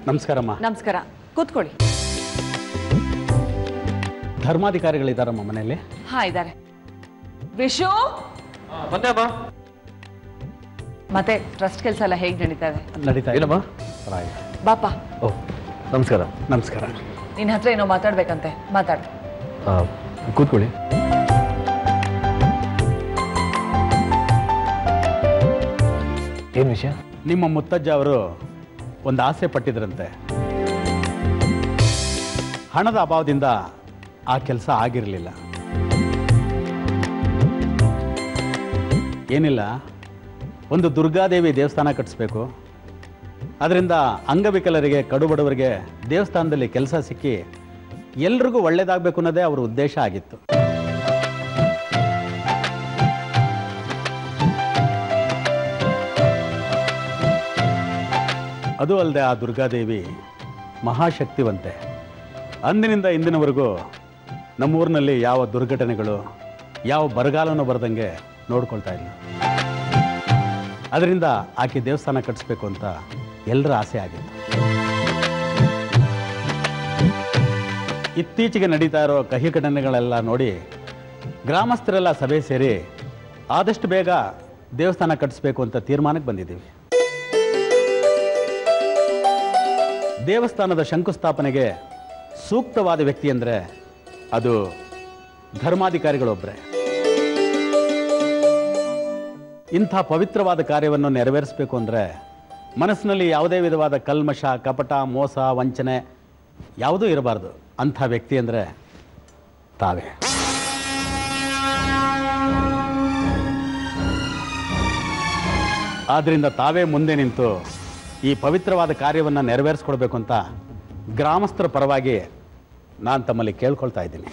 ನಮಸ್ಕಾರಮ್ಮ. ನಮಸ್ಕಾರ, ಕೂತ್ಕೊಳ್ಳಿ. ಧರ್ಮಾಧಿಕಾರಿಗಳಿದ್ದಾರಮ್ಮ ಮನೆಯಲ್ಲಿ? ಹಾ, ಇದ್ದಾರೆ. ವಿಶು, ಮತ್ತೆ ಟ್ರಸ್ಟ್ ಕೆಲಸ ಎಲ್ಲ ಹೇಗೆ ನಡೀತಾ ಇದೆ? ನಡೀತಾ ಏನಮ್ಮ? ಬಾಪ. ಓ, ನಮಸ್ಕಾರ. ನಮಸ್ಕಾರ. ನಿನ್ನ ಹತ್ರ ಏನೋ ಮಾತಾಡ್ಬೇಕಂತೆ, ಮಾತಾಡು. ಕೂತ್ಕೊಳ್ಳಿ. ಏನು ವಿಷಯ? ನಿಮ್ಮ ಮುತ್ತಜ್ಜ ಅವರು ಒಂದು ಆಸೆ ಪಟ್ಟಿದ್ರಂತೆ. ಹಣದ ಅಭಾವದಿಂದ ಆ ಕೆಲಸ ಆಗಿರಲಿಲ್ಲ. ಏನಿಲ್ಲ, ಒಂದು ದುರ್ಗಾದೇವಿ ದೇವಸ್ಥಾನ ಕಟ್ಟಿಸ್ಬೇಕು, ಅದರಿಂದ ಅಂಗವಿಕಲರಿಗೆ, ಕಡುಬಡವರಿಗೆ ದೇವಸ್ಥಾನದಲ್ಲಿ ಕೆಲಸ ಸಿಕ್ಕಿ ಎಲ್ರಿಗೂ ಒಳ್ಳೇದಾಗಬೇಕು ಅನ್ನೋದೇ ಅವರ ಉದ್ದೇಶ ಆಗಿತ್ತು. ಅದು ಅಲ್ಲದೆ ಆ ದುರ್ಗಾದೇವಿ ಮಹಾಶಕ್ತಿವಂತೆ. ಅಂದಿನಿಂದ ಇಂದಿನವರೆಗೂ ನಮ್ಮೂರಿನಲ್ಲಿ ಯಾವ ದುರ್ಘಟನೆಗಳು, ಯಾವ ಬರಗಾಲನೂ ಬರದಂಗೆ ನೋಡ್ಕೊಳ್ತಾ ಇಲ್ಲ. ಅದರಿಂದ ಆಕೆ ದೇವಸ್ಥಾನ ಕಟ್ಟಿಸ್ಬೇಕು ಅಂತ ಎಲ್ಲರ ಆಸೆ ಆಗಿತ್ತು. ಇತ್ತೀಚೆಗೆ ನಡೀತಾ ಇರೋ ಕಹಿ ಘಟನೆಗಳೆಲ್ಲ ನೋಡಿ ಗ್ರಾಮಸ್ಥರೆಲ್ಲ ಸಭೆ ಸೇರಿ ಆದಷ್ಟು ಬೇಗ ದೇವಸ್ಥಾನ ಕಟ್ಟಿಸ್ಬೇಕು ಅಂತ ತೀರ್ಮಾನಕ್ಕೆ ಬಂದಿದ್ದೀವಿ. ದೇವಸ್ಥಾನದ ಶಂಕುಸ್ಥಾಪನೆಗೆ ಸೂಕ್ತವಾದ ವ್ಯಕ್ತಿ ಅಂದರೆ ಅದು ಧರ್ಮಾಧಿಕಾರಿಗಳೊಬ್ಬರೇ. ಇಂಥ ಪವಿತ್ರವಾದ ಕಾರ್ಯವನ್ನು ನೆರವೇರಿಸಬೇಕು ಅಂದರೆ ಮನಸ್ಸಿನಲ್ಲಿ ಯಾವುದೇ ವಿಧವಾದ ಕಲ್ಮಶ, ಕಪಟ, ಮೋಸ, ವಂಚನೆ ಯಾವುದೂ ಇರಬಾರ್ದು. ಅಂಥ ವ್ಯಕ್ತಿ ಅಂದರೆ ತಾವೇ. ಆದ್ದರಿಂದ ತಾವೇ ಮುಂದೆ ನಿಂತು ಈ ಪವಿತ್ರವಾದ ಕಾರ್ಯವನ್ನು ನೆರವೇರಿಸ್ಕೊಡ್ಬೇಕು ಅಂತ ಗ್ರಾಮಸ್ಥರ ಪರವಾಗಿ ನಾನು ತಮ್ಮಲ್ಲಿ ಕೇಳ್ಕೊಳ್ತಾ ಇದ್ದೀನಿ.